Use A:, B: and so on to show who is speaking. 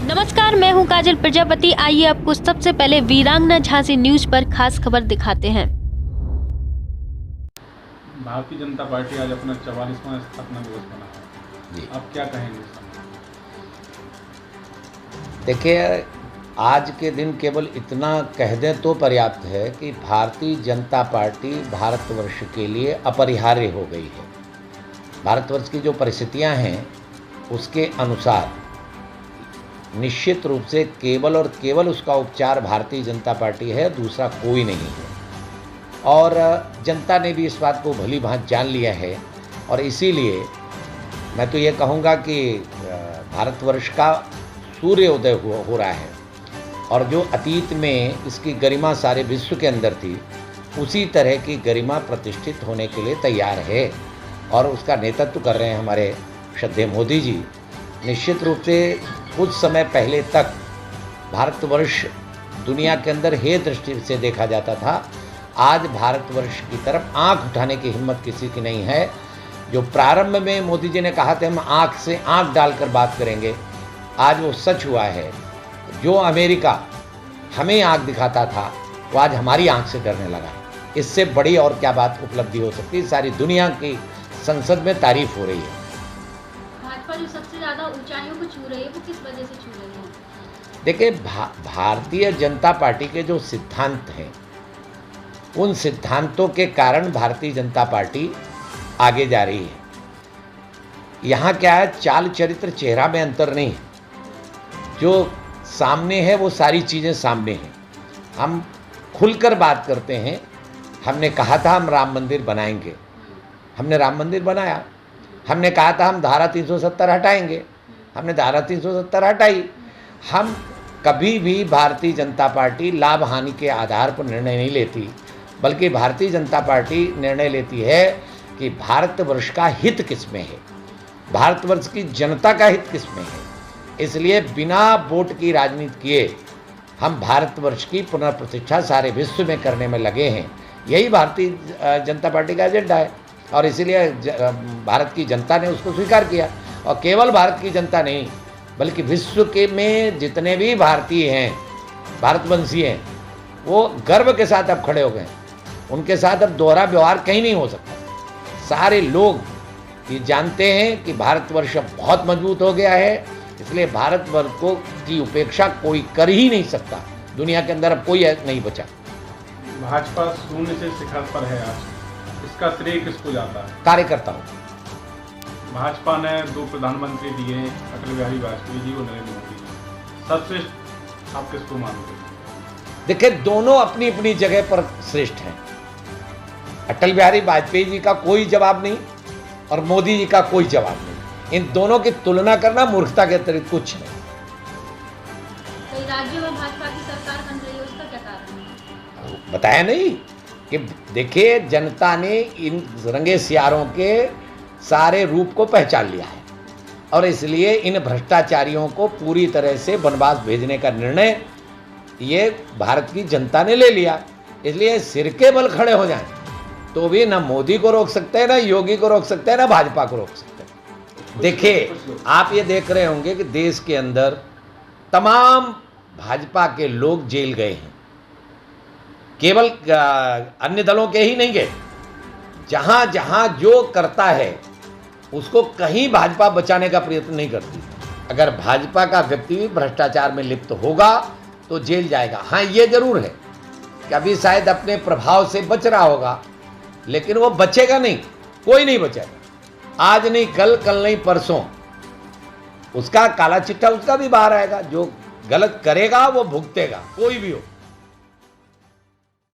A: नमस्कार, मैं हूं काजल प्रजापति। आइए आपको सबसे पहले वीरांगना झांसी न्यूज पर खास खबर दिखाते हैं।
B: भारतीय जनता पार्टी आज अपना 44वां स्थापना दिवस मना है। आप क्या कहेंगे?
C: देखिए, आज के दिन केवल इतना कह दें तो पर्याप्त है कि भारतीय जनता पार्टी भारतवर्ष के लिए अपरिहार्य हो गई है। भारतवर्ष की जो परिस्थितियां हैं उसके अनुसार निश्चित रूप से केवल और केवल उसका उपचार भारतीय जनता पार्टी है, दूसरा कोई नहीं है। और जनता ने भी इस बात को भली भांति जान लिया है और इसीलिए मैं तो ये कहूँगा कि भारतवर्ष का सूर्योदय हो रहा है और जो अतीत में इसकी गरिमा सारे विश्व के अंदर थी उसी तरह की गरिमा प्रतिष्ठित होने के लिए तैयार है और उसका नेतृत्व कर रहे हैं हमारे श्रद्धेय मोदी जी। निश्चित रूप से कुछ समय पहले तक भारतवर्ष दुनिया के अंदर हे दृष्टि से देखा जाता था। आज भारतवर्ष की तरफ आंख उठाने की हिम्मत किसी की नहीं है। जो प्रारंभ में मोदी जी ने कहा था हम आंख से आंख डालकर बात करेंगे, आज वो सच हुआ है। जो अमेरिका हमें आंख दिखाता था वो आज हमारी आंख से डरने लगा। इससे बड़ी और क्या बात उपलब्धि हो सकती है? सारी दुनिया की संसद में तारीफ हो रही है।
A: भाजपा जो सबसे ज्यादा ऊंचाइयों को छू रही है वो किस वजह से छू रही है?
C: देखिए, भारतीय जनता पार्टी के जो सिद्धांत हैं उन सिद्धांतों के कारण भारतीय जनता पार्टी आगे जा रही है। यहाँ क्या है, चाल चरित्र चेहरा में अंतर नहीं है। जो सामने है वो सारी चीज़ें सामने हैं। हम खुलकर बात करते हैं। हमने कहा था हम राम मंदिर बनाएंगे, हमने राम मंदिर बनाया। हमने कहा था हम धारा 370 हटाएंगे, हमने धारा 370 हटाई। हम कभी भी भारतीय जनता पार्टी लाभ हानि के आधार पर निर्णय नहीं लेती, बल्कि भारतीय जनता पार्टी निर्णय लेती है कि भारतवर्ष का हित किस में है, भारतवर्ष की जनता का हित किस में है। इसलिए बिना वोट की राजनीति किए हम भारतवर्ष की पुनर्प्रतिष्ठा सारे विश्व में करने में लगे हैं। यही भारतीय जनता पार्टी का एजेंडा है और इसीलिए भारत की जनता ने उसको स्वीकार किया। और केवल भारत की जनता नहीं बल्कि विश्व के में जितने भी भारतीय हैं, भारतवंशी हैं, वो गर्व के साथ अब खड़े हो गए। उनके साथ अब दोहरा व्यवहार कहीं नहीं हो सकता। सारे लोग ये जानते हैं कि भारतवर्ष अब बहुत मजबूत हो गया है, इसलिए भारतवर्ष को की उपेक्षा कोई कर ही नहीं सकता। दुनिया के अंदर अब कोई नहीं बचा।
B: भाजपा शून्य से शिखर पर है आज, इसका श्रेय किसको जाता है?
C: कार्यकर्ताओं।
B: भाजपा ने 2 प्रधानमंत्री दिए, अटल बिहारी वाजपेयी जी और नरेंद्र मोदी जी। सर्वश्रेष्ठ आप किसको मानते हैं?
C: देखिए, दोनों अपनी अपनी जगह पर श्रेष्ठ हैं। अटल बिहारी वाजपेयी जी का कोई जवाब नहीं और मोदी जी का कोई जवाब नहीं। इन दोनों की तुलना करना मूर्खता के अतिरिक्त कुछ नहीं।
A: कई राज्यों में भाजपा की सरकार बन रही है, उसका क्या कारण है?
C: बताया नहीं कि देखिए, जनता ने इन रंगे सियारों के सारे रूप को पहचान लिया है और इसलिए इन भ्रष्टाचारियों को पूरी तरह से वनवास भेजने का निर्णय ये भारत की जनता ने ले लिया। इसलिए सिर के बल खड़े हो जाएं तो भी ना मोदी को रोक सकते हैं, ना योगी को रोक सकते हैं, ना भाजपा को रोक सकते हैं। देखिए, आप ये देख रहे होंगे कि देश के अंदर तमाम भाजपा के लोग जेल गए हैं। केवल अन्य दलों के ही नहीं गए। जहां जहां जो करता है उसको कहीं भाजपा बचाने का प्रयत्न नहीं करती। अगर भाजपा का व्यक्ति भी भ्रष्टाचार में लिप्त होगा तो जेल जाएगा। हाँ, ये जरूर है कि अभी शायद अपने प्रभाव से बच रहा होगा, लेकिन वो बचेगा नहीं, कोई नहीं बचेगा। आज नहीं कल, कल नहीं परसों उसका काला चिट्ठा उसका भी बाहर आएगा। जो गलत करेगा वो भुगतेगा, कोई भी हो।